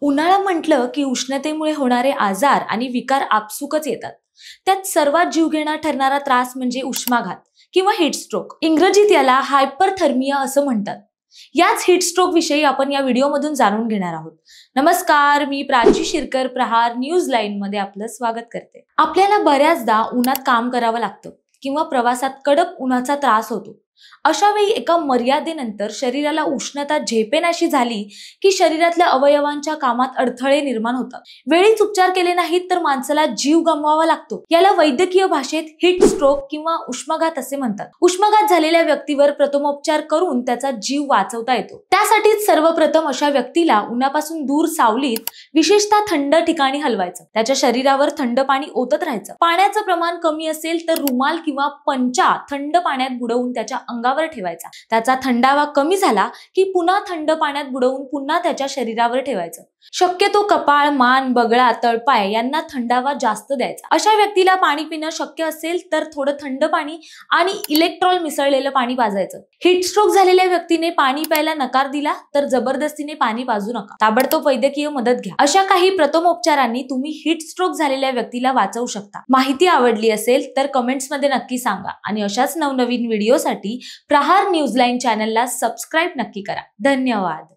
उन्हाळा म्हटलं की उष्णतेमुळे होणारे आजार आणि विकार आपसुकच येतात. त्यात सर्वात जीवघेणा ठरणारा त्रास म्हणजे उष्माघात किंवा हीटस्ट्रोक. इंग्रजीत याला हायपरथर्मिया असं म्हणतात. याच हीटस्ट्रोक विषयी आपण या व्हिडिओमधून जाणून घेणार आहोत. नमस्कार, मी प्राची शिरकर, प्रहार न्यूज लाईन मध्ये आपलं स्वागत करते. आपल्याला बऱ्याचदा उन्हात काम करावं लागतं किंवा प्रवासात कडक उन्हाचा त्रास होतो. अशा वेळी एका मर्यादेनंतर शरीराला उष्णता झेपेनाशी झाली की शरीरातल्या अवयवांच्या कामात अडथळे निर्माण होतात. वेळीच उपचार केले नाहीत तर माणसाला जीव गमवावा लागतो. याला वैद्यकीय भाषेत हीट स्ट्रोक किंवा उष्माघात असे म्हणतात. उष्माघात झालेल्या व्यक्तीवर प्रथमोपचार करून त्याचा जीव वाचवता येतो. त्यासाठीच सर्वप्रथम अशा व्यक्तीला उन्हापासून दूर सावलीत, विशेषतः थंड ठिकाणी हलवायचं. त्याच्या शरीरावर थंड पाणी ओतत राहायचं. पाण्याचं प्रमाण कमी असेल तर रुमाल किंवा पंचा थंड पाण्यात बुडवून त्याच्या अंगावर ठेवायचा. त्याचा थंडावा कमी झाला की पुन्हा थंड पाण्यात बुडवून पुन्हा त्याच्या शरीरावर ठेवायचं. शक्यतो कपाळ, मान, बगळा, तळपाय यांना थंडावा जास्त द्यायचा. अशा व्यक्तीला पाणी पिणं शक्य असेल तर थोडं थंड पाणी आणि इलेक्ट्रॉल मिसळलेलं पाणी पाजायचं. हीटस्ट्रोक झालेल्या व्यक्तीने पाणी प्यायला नकार दिला तर जबरदस्तीने पाणी पाजू नका. ताबडतोब वैद्यकीय मदत घ्या. अशा काही प्रथमोपचारांनी तुम्ही हीटस्ट्रोक झालेल्या व्यक्तीला वाचवू शकता. माहिती आवडली असेल तर कमेंट्स मध्ये नक्की सांगा आणि अशाच नवनवीन व्हिडिओसाठी प्रहार न्यूज लाईन चॅनलला सबस्क्राईब नक्की करा. धन्यवाद.